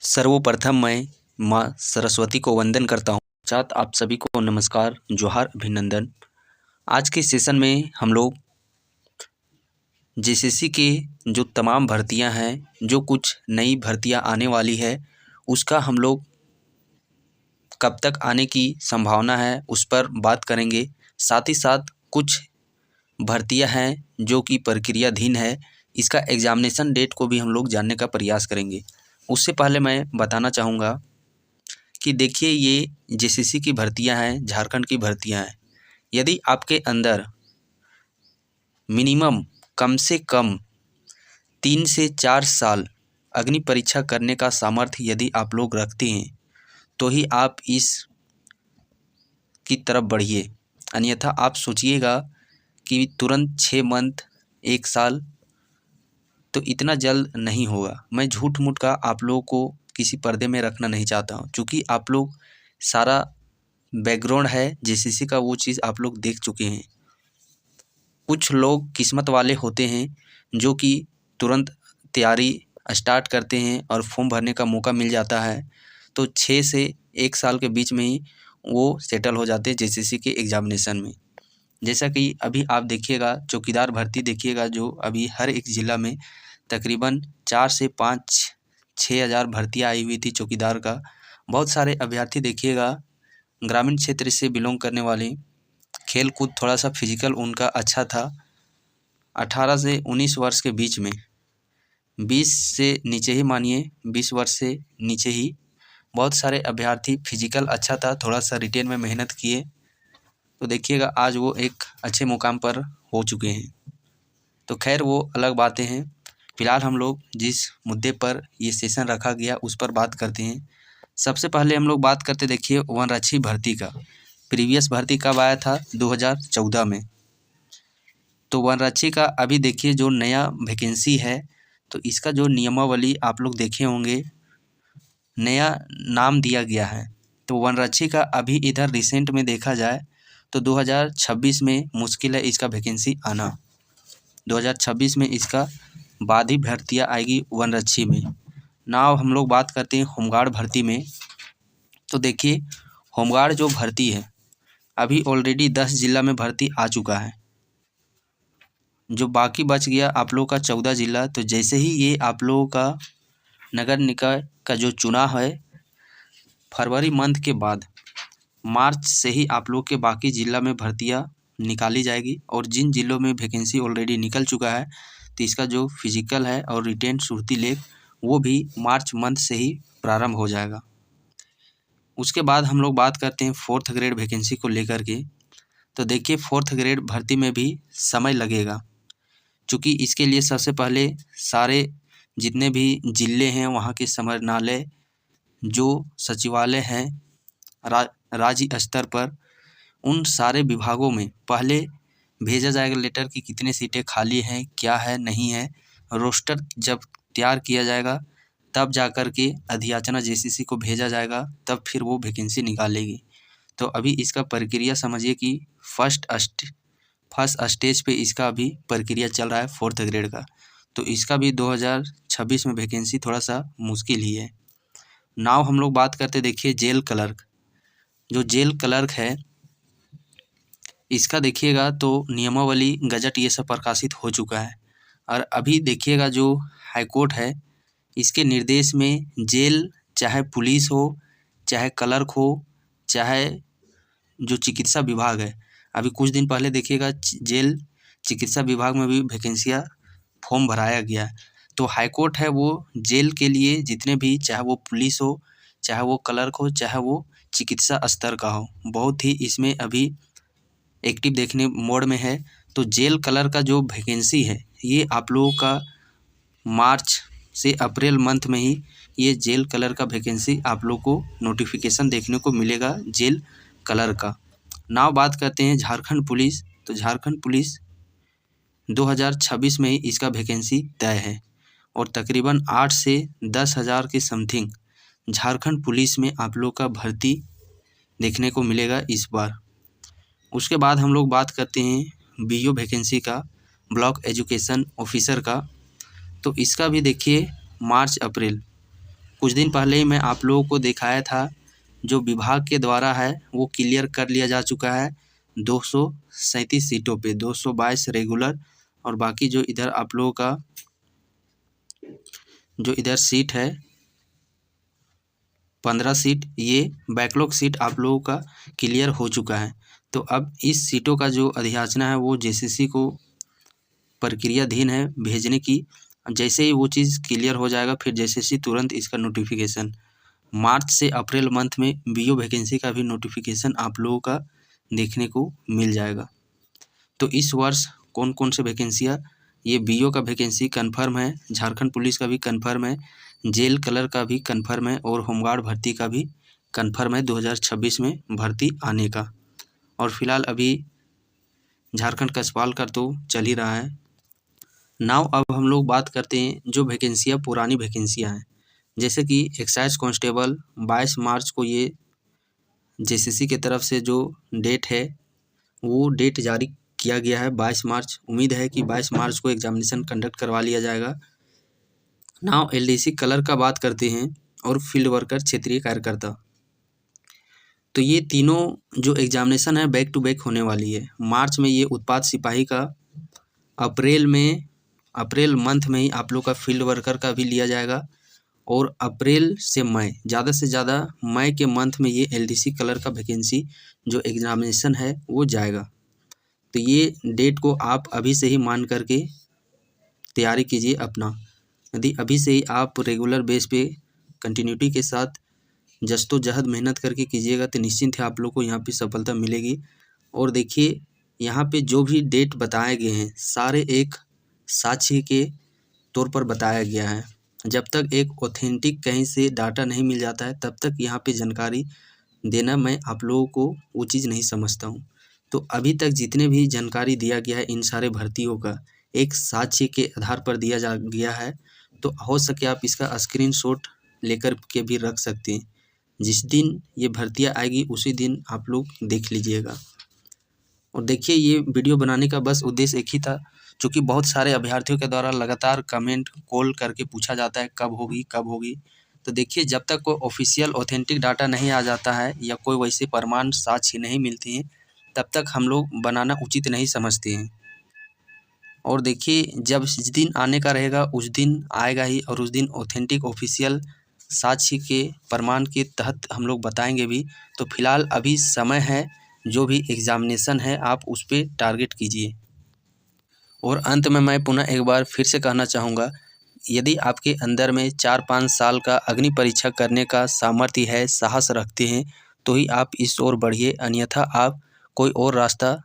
सर्वप्रथम मैं माँ सरस्वती को वंदन करता हूँ। साथ आप सभी को नमस्कार, जोहार, अभिनंदन। आज के सेशन में हम लोग जेसीसी के जो तमाम भर्तियां हैं, जो कुछ नई भर्तियां आने वाली है, उसका हम लोग कब तक आने की संभावना है उस पर बात करेंगे। साथ ही साथ कुछ भर्तियां हैं जो कि प्रक्रियाधीन है, इसका एग्जामिनेशन डेट को भी हम लोग जानने का प्रयास करेंगे। उससे पहले मैं बताना चाहूँगा कि देखिए, ये जेसीसी की भर्तियां हैं, झारखंड की भर्तियां हैं। यदि आपके अंदर मिनिमम कम से कम 3 से 4 साल अग्नि परीक्षा करने का सामर्थ्य यदि आप लोग रखते हैं तो ही आप इस की तरफ बढ़िए। अन्यथा आप सोचिएगा कि तुरंत 6 मंथ 1 साल तो इतना जल्द नहीं होगा। मैं झूठ मूठ का आप लोगों को किसी पर्दे में रखना नहीं चाहता हूँ, क्योंकि आप लोग सारा बैकग्राउंड है जेसीसी का, वो चीज़ आप लोग देख चुके हैं। कुछ लोग किस्मत वाले होते हैं जो कि तुरंत तैयारी स्टार्ट करते हैं और फॉर्म भरने का मौका मिल जाता है, तो 6 से 1 साल के बीच में ही वो सेटल हो जाते हैं जेसीसी के एग्ज़ामिनेशन में। जैसा कि अभी आप देखिएगा, चौकीदार भर्ती देखिएगा, जो अभी हर एक ज़िला में तकरीबन 4 से 5-6 हज़ार भर्तियाँ आई हुई थी चौकीदार का। बहुत सारे अभ्यर्थी देखिएगा ग्रामीण क्षेत्र से बिलोंग करने वाले, खेल कूद थोड़ा सा फिजिकल उनका अच्छा था। 18 से 19 वर्ष के बीच में, 20 से नीचे ही मानिए, 20 वर्ष से नीचे ही बहुत सारे अभ्यर्थी, फिजिकल अच्छा था, थोड़ा सा रिटेन में मेहनत किए, तो देखिएगा आज वो एक अच्छे मुकाम पर हो चुके हैं। तो खैर वो अलग बातें हैं। फिलहाल हम लोग जिस मुद्दे पर ये सेशन रखा गया उस पर बात करते हैं। सबसे पहले हम लोग बात करते, देखिए, वनरक्षी भर्ती का। प्रीवियस भर्ती कब आया था? 2014 में। तो वनरक्षी का अभी देखिए जो नया वैकेंसी है, तो इसका जो नियमावली आप लोग देखे होंगे, नया नाम दिया गया है। तो वनरक्षी का अभी इधर रिसेंट में देखा जाए तो 2026 में मुश्किल है इसका वैकेंसी आना। 2026 में इसका बाद ही भर्तियाँ आएगी वनरक्षी में। नाउ हम लोग बात करते हैं होमगार्ड भर्ती में। तो देखिए, होमगार्ड जो भर्ती है, अभी ऑलरेडी 10 जिला में भर्ती आ चुका है। जो बाकी बच गया आप लोगों का 14 जिला। तो जैसे ही ये आप लोगों का नगर निकाय का जो चुनाव है, फरवरी मंथ के बाद मार्च से ही आप लोग के बाकी ज़िला में भर्तियां निकाली जाएगी। और जिन ज़िलों में वैकेंसी ऑलरेडी निकल चुका है, तो इसका जो फिजिकल है और रिटेन सूरती लेख, वो भी मार्च मंथ से ही प्रारंभ हो जाएगा। उसके बाद हम लोग बात करते हैं 4th ग्रेड वैकेंसी को लेकर के। तो देखिए, 4th ग्रेड भर्ती में भी समय लगेगा, चूँकि इसके लिए सबसे पहले सारे जितने भी ज़िले हैं वहाँ के समरणालय, जो सचिवालय हैं राज्य स्तर पर, उन सारे विभागों में पहले भेजा जाएगा लेटर कि कितने सीटें खाली हैं, क्या है, नहीं है। रोस्टर जब तैयार किया जाएगा तब जाकर के अधियाचना जेसीसी को भेजा जाएगा, तब फिर वो वैकेंसी निकालेगी। तो अभी इसका प्रक्रिया समझिए कि फर्स्ट स्टेज पे इसका अभी प्रक्रिया चल रहा है 4th ग्रेड का। तो इसका भी 2026 में वैकेंसी थोड़ा सा मुश्किल ही है। नाउ हम लोग बात करते, देखिए, जेल क्लर्क। जो जेल क्लर्क है, इसका देखिएगा तो नियमावली, गजट, ये सब प्रकाशित हो चुका है। और अभी देखिएगा जो हाईकोर्ट है, इसके निर्देश में जेल, चाहे पुलिस हो, चाहे क्लर्क हो, चाहे जो चिकित्सा विभाग है, अभी कुछ दिन पहले देखिएगा जेल चिकित्सा विभाग में भी वैकेंसियाँ फॉर्म भराया गया है। तो हाईकोर्ट है वो जेल के लिए जितने भी, चाहे वो पुलिस हो, चाहे वो क्लर्क हो, चाहे वो चिकित्सा स्तर का हो, बहुत ही इसमें अभी एक्टिव देखने मोड में है। तो जेल क्लर्क का जो वैकेंसी है, ये आप लोगों का मार्च से अप्रैल मंथ में ही ये जेल क्लर्क का वैकेंसी आप लोग को नोटिफिकेशन देखने को मिलेगा जेल क्लर्क का। नाउ बात करते हैं झारखंड पुलिस। तो झारखंड पुलिस 2026 में ही इसका वैकेंसी तय है, और तकरीबन 8 से 10 हज़ार के समथिंग झारखंड पुलिस में आप लोग का भर्ती देखने को मिलेगा इस बार। उसके बाद हम लोग बात करते हैं बीओ वैकेंसी का, ब्लॉक एजुकेशन ऑफिसर का। तो इसका भी देखिए मार्च अप्रैल कुछ दिन पहले ही मैं आप लोगों को दिखाया था, जो विभाग के द्वारा है वो क्लियर कर लिया जा चुका है 237 सीटों पे, 222 रेगुलर और बाकी जो इधर आप लोगों का जो इधर सीट है 15 सीट, ये बैकलॉग सीट आप लोगों का क्लियर हो चुका है। तो अब इस सीटों का जो अधियाचना है वो जेसीसी को प्रक्रियाधीन है भेजने की। जैसे ही वो चीज़ क्लियर हो जाएगा फिर जेसीसी तुरंत इसका नोटिफिकेशन, मार्च से अप्रैल मंथ में बीओ वैकेंसी का भी नोटिफिकेशन आप लोगों का देखने को मिल जाएगा। तो इस वर्ष कौन कौन से वैकेंसियाँ, ये बीओ का वैकेंसी कन्फर्म है, झारखंड पुलिस का भी कन्फर्म है, जेल कलर का भी कन्फर्म है और होमगार्ड भर्ती का भी कन्फर्म है 2026 में भर्ती आने का। और फिलहाल अभी झारखंड कछवाल का तो चल ही रहा है। नाउ अब हम लोग बात करते हैं जो वैकेंसियाँ पुरानी वैकेंसियाँ हैं, जैसे कि एक्साइज कांस्टेबल 22 मार्च को ये जेसीसी के तरफ से जो डेट है वो डेट जारी किया गया है 22 मार्च। उम्मीद है कि 22 मार्च को एग्जामिनेशन कंडक्ट करवा लिया जाएगा। नाउ एलडीसी कलर का बात करते हैं और फील्ड वर्कर क्षेत्रीय कार्यकर्ता, तो ये तीनों जो एग्जामिनेशन है बैक टू बैक होने वाली है। मार्च में ये उत्पाद सिपाही का, अप्रैल मंथ में ही आप लोग का फील्ड वर्कर का भी लिया जाएगा और अप्रैल से मई, ज़्यादा से ज़्यादा मई के मंथ में ये एलडीसी कलर का वैकेंसी जो एग्जामिनेशन है वो जाएगा। तो ये डेट को आप अभी से ही मान करके तैयारी कीजिए अपना। यदि अभी से ही आप रेगुलर बेस पे कंटिन्यूटी के साथ जद्दोजहद मेहनत करके कीजिएगा तो निश्चिंत है आप लोग को यहाँ पे सफलता मिलेगी। और देखिए यहाँ पे जो भी डेट बताए गए हैं सारे एक साक्ष्य के तौर पर बताया गया है। जब तक एक ऑथेंटिक कहीं से डाटा नहीं मिल जाता है तब तक यहाँ पे जानकारी देना मैं आप लोगों को वो चीज़ नहीं समझता हूँ। तो अभी तक जितने भी जानकारी दिया गया है इन सारे भर्तियों का एक साक्ष्य के आधार पर दिया जा गया है। तो हो सके आप इसका स्क्रीनशॉट लेकर के भी रख सकते हैं। जिस दिन ये भर्तियाँ आएगी उसी दिन आप लोग देख लीजिएगा। और देखिए ये वीडियो बनाने का बस उद्देश्य एक ही था, क्योंकि बहुत सारे अभ्यर्थियों के द्वारा लगातार कमेंट कॉल करके पूछा जाता है कब होगी कब होगी। तो देखिए जब तक कोई ऑफिशियल ऑथेंटिक डाटा नहीं आ जाता है या कोई वैसे प्रमाण साक्ष्य नहीं मिलती हैं तब तक हम लोग बनाना उचित नहीं समझते हैं। और देखिए जब जिस दिन आने का रहेगा उस दिन आएगा ही और उस दिन ऑथेंटिक ऑफिशियल साक्ष्य के प्रमाण के तहत हम लोग बताएंगे भी। तो फिलहाल अभी समय है, जो भी एग्जामिनेशन है आप उस पर टारगेट कीजिए। और अंत में मैं पुनः एक बार फिर से कहना चाहूँगा, यदि आपके अंदर में 4-5 साल का अग्नि परीक्षा करने का सामर्थ्य है, साहस रखते हैं तो ही आप इस ओर बढ़िए, अन्यथा आप कोई और रास्ता